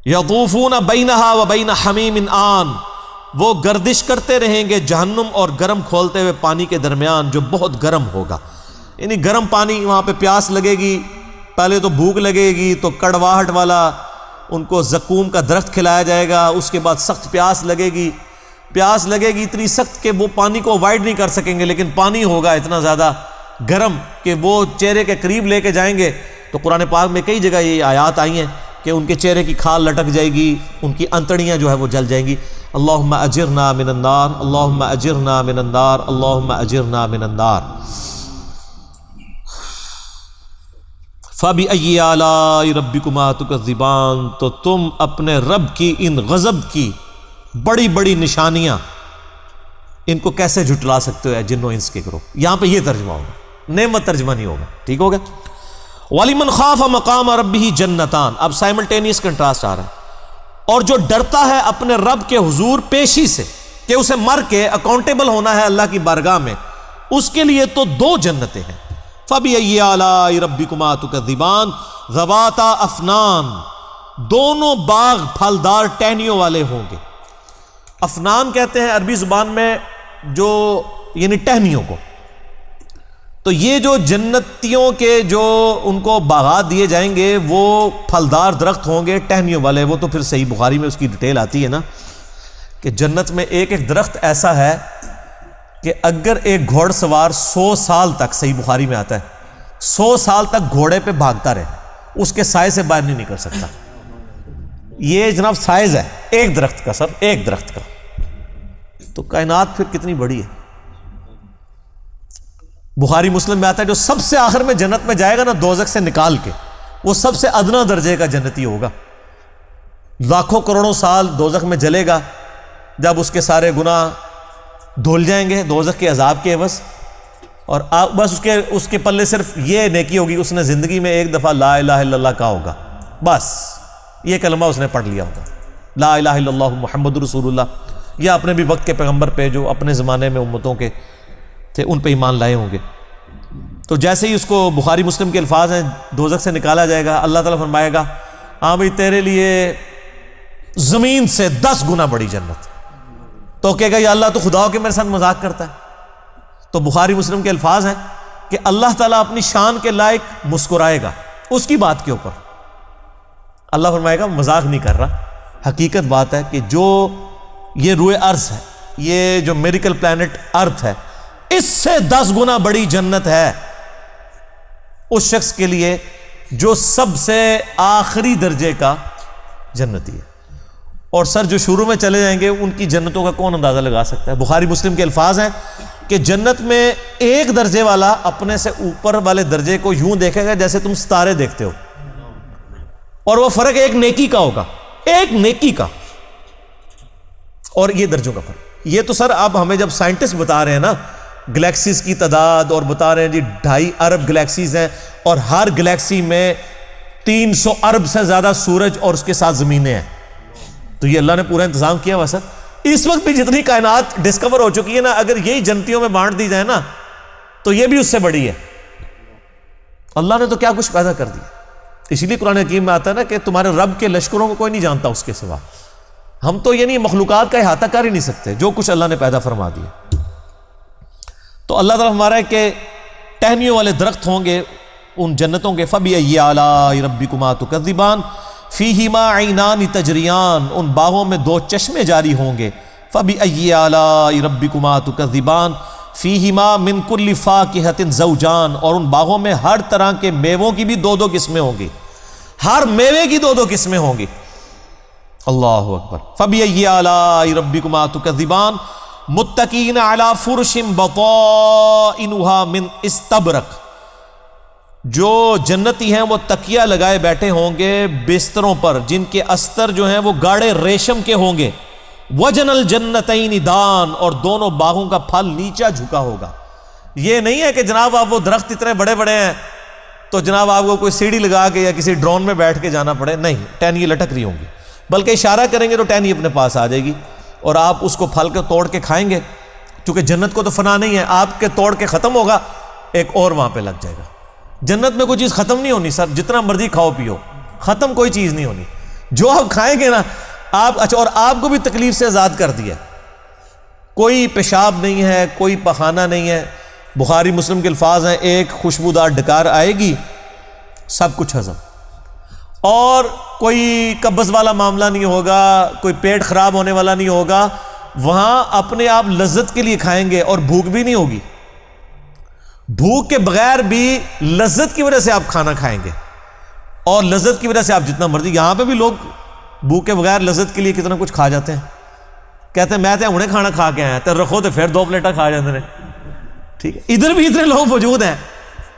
یطوفون بینہا و بین حمیم آن، وہ گردش کرتے رہیں گے جہنم اور گرم کھولتے ہوئے پانی کے درمیان جو بہت گرم ہوگا. یعنی گرم پانی، وہاں پہ پیاس لگے گی، پہلے تو بھوک لگے گی تو کڑواہٹ والا ان کو زقوم کا درخت کھلایا جائے گا، اس کے بعد سخت پیاس لگے گی اتنی سخت کہ وہ پانی کو اوائڈ نہیں کر سکیں گے، لیکن پانی ہوگا اتنا زیادہ گرم کہ وہ چہرے کے قریب لے کے جائیں گے. تو قرآن پاک میں کئی جگہ یہ آیات آئی ہیں کہ ان کے چہرے کی کھال لٹک جائے گی، ان کی انتڑیاں جو ہے وہ جل جائیں گی. اللہم اجرنا من النار، اللہم اجرنا من النار، اللہم اجرنا من النار. فَبِأَيِّ آلَاءِ رَبِّكُمَا تُكَذِّبَانِ، تو تم اپنے رب کی ان غضب کی بڑی بڑی نشانیاں ان کو کیسے جھٹلا سکتے ہو اے جن و انس کے گروہ. یہاں پہ یہ ترجمہ ہوگا، نعمت ترجمہ نہیں ہوگا. ٹھیک ہوگا. وَلِمَنْ خَافَ مَقَامَ رَبِّهِ جَنَّتَانِ، اب سائملٹینیس کنٹراسٹ آ رہا ہے. اور جو ڈرتا ہے اپنے رب کے حضور پیشی سے کہ اسے مر کے اکاؤنٹیبل ہونا ہے اللہ کی بارگاہ میں، اس کے لیے تو دو جنتیں ہیں. فَبِأَيِّ آلَاءِ رَبِّكُمَا تُكَذِّبَانِ ذَوَاتَا أَفْنَانٍ، دونوں باغ پھلدار ٹہنیوں والے ہوں گے. افنان کہتے ہیں عربی زبان میں جو یعنی ٹہنیوں کو. تو یہ جو جنتیوں کے جو ان کو باغات دیے جائیں گے وہ پھلدار درخت ہوں گے ٹہنیوں والے. وہ تو پھر صحیح بخاری میں اس کی ڈیٹیل آتی ہے نا کہ جنت میں ایک ایک درخت ایسا ہے کہ اگر ایک گھوڑ سوار 100 سال تک، صحیح بخاری میں آتا ہے 100 سال تک گھوڑے پہ بھاگتا رہے، اس کے سائے سے باہر نہیں نکل سکتا. یہ جناب سائز ہے ایک درخت کا، سر ایک درخت کا. تو کائنات پھر کتنی بڑی ہے. بخاری مسلم میں آتا ہے جو سب سے آخر میں جنت میں جائے گا نا دوزخ سے نکال کے، وہ سب سے ادنا درجے کا جنتی ہوگا. لاکھوں کروڑوں سال دوزخ میں جلے گا، جب اس کے سارے گناہ دھل جائیں گے دوزخ کے عذاب کے عوض، اور بس اس کے پلے صرف یہ نیکی ہوگی، اس نے زندگی میں ایک دفعہ لا الہ الا اللہ کہا ہوگا، بس یہ کلمہ اس نے پڑھ لیا ہوگا، لا الہ الا اللہ محمد رسول اللہ. یا اپنے بھی وقت کے پیغمبر پہ جو اپنے زمانے میں امتوں کے تھے ان پہ ایمان لائے ہوں گے. تو جیسے ہی اس کو بخاری مسلم کے الفاظ ہیں دوزخ سے نکالا جائے گا، اللہ تعالیٰ فرمائے گا ہاں بھئی تیرے لیے زمین سے 10 گنا بڑی جنت. تو کہے گا یا اللہ تو خدا ہو کے میرے ساتھ مذاق کرتا ہے. تو بخاری مسلم کے الفاظ ہیں کہ اللہ تعالیٰ اپنی شان کے لائق مسکرائے گا اس کی بات کے اوپر. اللہ فرمائے گا مذاق نہیں کر رہا، حقیقت بات ہے کہ جو یہ روئے ارض ہے، یہ جو میریکل پلانٹ ارتھ ہے، اس سے 10 گنا بڑی جنت ہے اس شخص کے لیے جو سب سے آخری درجے کا جنتی ہے. اور سر جو شروع میں چلے جائیں گے ان کی جنتوں کا کون اندازہ لگا سکتا ہے. بخاری مسلم کے الفاظ ہیں کہ جنت میں ایک درجے والا اپنے سے اوپر والے درجے کو یوں دیکھے گا جیسے تم ستارے دیکھتے ہو، اور وہ فرق ایک نیکی کا ہوگا، ایک نیکی کا. اور یہ درجوں کا فرق، یہ تو سر اب ہمیں جب سائنٹسٹ بتا رہے ہیں نا گلیکسیز کی تعداد، اور بتا رہے ہیں جی 2.5 ارب گلیکسیز ہیں اور ہر گلیکسی میں 300 ارب سے زیادہ سورج اور اس کے ساتھ زمینیں ہیں. تو یہ اللہ نے پورا انتظام کیا ہوا سر. اس وقت بھی جتنی کائنات ڈسکور ہو چکی ہے نا، اگر یہی جنتیوں میں بانٹ دی جائے نا تو یہ بھی اس سے بڑی ہے. اللہ نے تو کیا کچھ پیدا کر دیا. اسی لیے قرآن حکیم میں آتا ہے نا کہ تمہارے رب کے لشکروں کو کوئی نہیں جانتا اس کے سوا. ہم تو یعنی مخلوقات کا احاطہ کر ہی نہیں سکتے جو کچھ اللہ نے پیدا فرما دیا. تو اللہ تعالیٰ ہمارا ہے کہ ٹہنیوں والے درخت ہوں گے ان جنتوں کے. فَبِأَيِّ آلَاءِ رَبِّكُمَا تُكَذِّبَانِ فِيهِمَا عَيْنَانِ تَجْرِيَانِ، ان باغوں میں 2 چشمے جاری ہوں گے. فَبِأَيِّ آلَاءِ رَبِّكُمَا تُكَذِّبَانِ فِيهِمَا مِن كُلِّ فَاكِهَةٍ زَوْجَانِ، اور ان باغوں میں ہر طرح کے میووں کی بھی 2 قسمیں ہوں گی، ہر میوے کی 2 قسمیں ہوں گی. اللہ اکبر. فَبِأَيِّ آلَاءِ رَبِّكُمَا تُكَذِّبَانِ مُتَّكِئِينَ عَلَى فُرُشٍ بَطَائِنُهَا مِنْ اِسْتَبْرَقٍ، جو جنتی ہیں وہ تکیہ لگائے بیٹھے ہوں گے بستروں پر جن کے استر جو ہیں وہ گاڑے ریشم کے ہوں گے. وَجَنَ الْجَنَّتَيْنِ دَانٍ، اور دونوں باغوں کا پھل نیچا جھکا ہوگا. یہ نہیں ہے کہ جناب آپ وہ درخت اتنے بڑے بڑے ہیں تو جناب آپ کو کوئی سیڑھی لگا کے یا کسی ڈرون میں بیٹھ کے جانا پڑے، نہیں، ٹہنی لٹک رہی ہوں گی، بلکہ اشارہ کریں گے تو ٹہنی اپنے پاس آ جائے گی اور آپ اس کو پھل کے توڑ کے کھائیں گے. کیونکہ جنت کو تو فنا نہیں ہے، آپ کے توڑ کے ختم ہوگا ایک اور وہاں پہ لگ جائے گا. جنت میں کوئی چیز ختم نہیں ہونی سر، جتنا مرضی کھاؤ پیو ختم کوئی چیز نہیں ہونی. جو آپ کھائیں گے نا آپ، اچھا اور آپ کو بھی تکلیف سے آزاد کر دیا، کوئی پیشاب نہیں ہے، کوئی پخانہ نہیں ہے، بخاری مسلم کے الفاظ ہیں ایک خوشبودار ڈکار آئے گی سب کچھ ہضم، اور کوئی قبض والا معاملہ نہیں ہوگا، کوئی پیٹ خراب ہونے والا نہیں ہوگا، وہاں اپنے آپ لذت کے لیے کھائیں گے اور بھوک بھی نہیں ہوگی، بھوک کے بغیر بھی لذت کی وجہ سے آپ کھانا کھائیں گے، اور لذت کی وجہ سے آپ جتنا مرضی، یہاں پہ بھی لوگ بھوک کے بغیر لذت کے لیے کتنا کچھ کھا جاتے ہیں، کہتے ہیں میں تو انہیں کھانا کھا کے آیا تو رکھو تو پھر 2 پلیٹیں کھا جاتے ہیں، ٹھیک ہے، ادھر بھی اتنے لوگ موجود ہیں،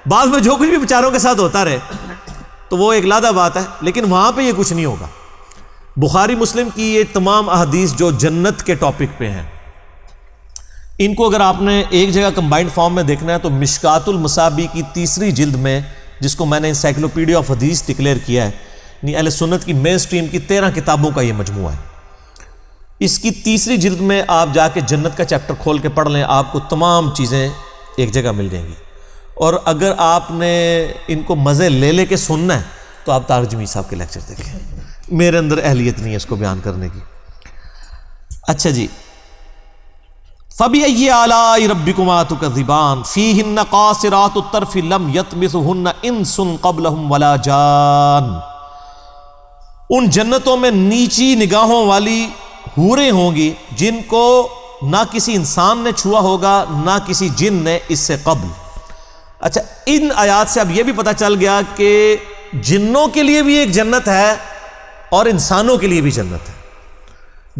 بعض میں جو کچھ بھی بیچاروں کے ساتھ ہوتا رہے تو وہ ایک علیحدہ بات ہے، لیکن وہاں پہ یہ کچھ نہیں ہوگا۔ بخاری مسلم کی یہ تمام احادیث جو جنت کے ٹاپک پہ ہیں، ان کو اگر آپ نے ایک جگہ کمبائنڈ فارم میں دیکھنا ہے تو مشکات المصابیح کی 3 جلد میں، جس کو میں نے انسائکلوپیڈیا آف حدیث ڈکلیئر کیا ہے، یعنی اہل سنت کی مین سٹریم کی 13 کتابوں کا یہ مجموعہ ہے، اس کی 3 جلد میں آپ جا کے جنت کا چیپٹر کھول کے پڑھ لیں، آپ کو تمام چیزیں ایک جگہ مل جائیں گی، اور اگر آپ نے ان کو مزے لے لے کے سننا ہے تو آپ طارق جمیل صاحب کے لیکچر دیکھیں، میرے اندر اہلیت نہیں ہے اس کو بیان کرنے کی۔ اچھا جی، فَبِأَيِّ آلَاءِ رَبِّكُمَا تُكَذِّبَانِ فِيهِنَّ قَاصِرَاتُ الطَّرْفِ لَمْ يَطْمِثُهُنَّ إِنسٌ قَبْلَهُمْ وَلَا جَانٌ، ان جنتوں میں نیچی نگاہوں والی حوریں ہوں گی جن کو نہ کسی انسان نے چھوا ہوگا نہ کسی جن نے اس سے قبل۔ اچھا، ان آیات سے اب یہ بھی پتہ چل گیا کہ جنوں کے لیے بھی ایک جنت ہے اور انسانوں کے لیے بھی جنت ہے۔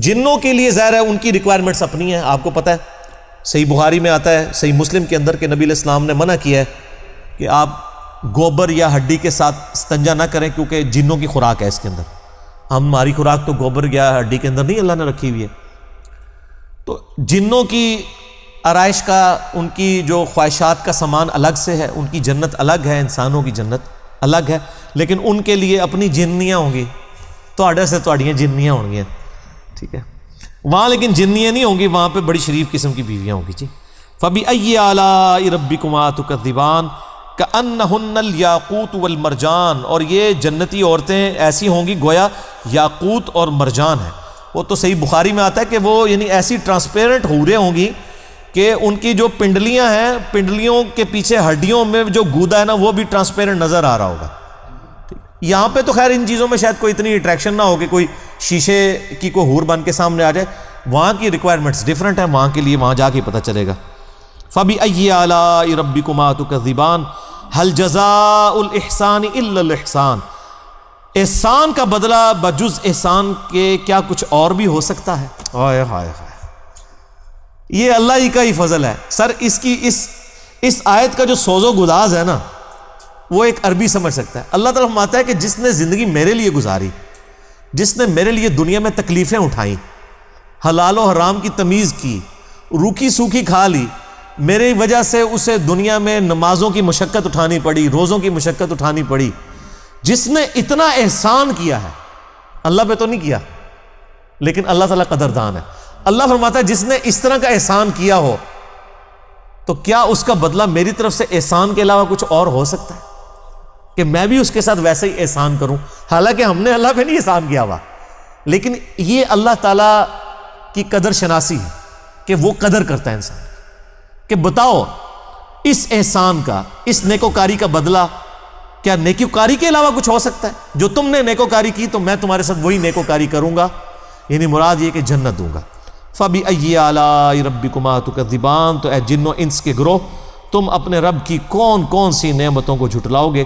جنوں کے لیے ظاہر ہے ان کی ریکوائرمنٹس اپنی ہیں، آپ کو پتہ ہے، صحیح بخاری میں آتا ہے، صحیح مسلم کے اندر کہ نبی علیہ السلام نے منع کیا ہے کہ آپ گوبر یا ہڈی کے ساتھ استنجا نہ کریں، کیونکہ جنوں کی خوراک ہے اس کے اندر، ہماری خوراک تو گوبر یا ہڈی کے اندر نہیں اللہ نے رکھی ہوئی ہے۔ تو جنوں کی آرائش کا، ان کی جو خواہشات کا سامان الگ سے ہے، ان کی جنت الگ ہے، انسانوں کی جنت الگ ہے، لیکن ان کے لیے اپنی جنیاں ہوں گی، تواڈے سے تواڈیاں جنیاں ہوں گی، ٹھیک ہے، وہاں لیکن جنیاں نہیں ہوں گی، وہاں پہ بڑی شریف قسم کی بیویاں ہوں گی جی۔ فَبِأَيِّ آلَاءِ رَبِّكُمَا تُكَذِّبَانِ كَأَنَّهُنَّ الْيَاقُوتُ وَالْمَرْجَانُ، اور یہ جنتی عورتیں ایسی ہوں گی گویا یاقوت اور مرجان ہے۔ وہ تو صحیح بخاری میں آتا ہے کہ وہ یعنی ایسی ٹرانسپیرنٹ حوریں ہوں گی کہ ان کی جو پنڈلیاں ہیں، پنڈلیوں کے پیچھے ہڈیوں میں جو گودا ہے نا وہ بھی ٹرانسپیرنٹ نظر آ رہا ہوگا۔ یہاں پہ تو خیر ان چیزوں میں شاید کوئی اتنی اٹریکشن نہ ہو کہ کوئی شیشے کی کوئی حور بن کے سامنے آ جائے، وہاں کی ریکوائرمنٹس ڈیفرنٹ ہیں، وہاں کے لیے وہاں جا کے پتہ چلے گا۔ فَبِأَيِّ آلَاءِ رَبِّكُمَا تُكَذِّبَانِ هَلْ جَزَاءُ الْإِحْسَانِ إِلَّا الْإِحْسَانُ، احسان کا بدلہ بجز احسان کے کیا کچھ اور بھی ہو سکتا ہے؟ ہائے ہائے ہائے، یہ اللہ ہی کا ہی فضل ہے سر۔ اس کی اس آیت کا جو سوز و گداز ہے نا وہ ایک عربی سمجھ سکتا ہے۔ اللہ تعالیٰ فرماتا ہے کہ جس نے زندگی میرے لیے گزاری، جس نے میرے لیے دنیا میں تکلیفیں اٹھائیں، حلال و حرام کی تمیز کی، روکھی سوکھی کھا لی، میری وجہ سے اسے دنیا میں نمازوں کی مشقت اٹھانی پڑی، روزوں کی مشقت اٹھانی پڑی، جس نے اتنا احسان کیا ہے، اللہ پہ تو نہیں کیا لیکن اللہ تعالیٰ قدردان ہے۔ اللہ فرماتا ہے جس نے اس طرح کا احسان کیا ہو تو کیا اس کا بدلہ میری طرف سے احسان کے علاوہ کچھ اور ہو سکتا ہے کہ میں بھی اس کے ساتھ ویسے ہی احسان کروں؟ حالانکہ ہم نے اللہ پہ نہیں احسان کیا ہوا، لیکن یہ اللہ تعالیٰ کی قدر شناسی ہے کہ وہ قدر کرتا ہے انسان کہ بتاؤ اس احسان کا، اس نیکوکاری کا بدلہ کیا نیکوکاری کے علاوہ کچھ ہو سکتا ہے؟ جو تم نے نیکوکاری کی تو میں تمہارے ساتھ وہی نیکوکاری کروں گا، یعنی مراد یہ کہ جنت دوں گا۔ فَبِأَيِّ آلَاءِ رَبِّكُمَا تُكَذِّبَانِ، تو اے جن و انس کے گروہ، تم اپنے رب کی کون کون سی نعمتوں کو جھٹلاؤ گے؟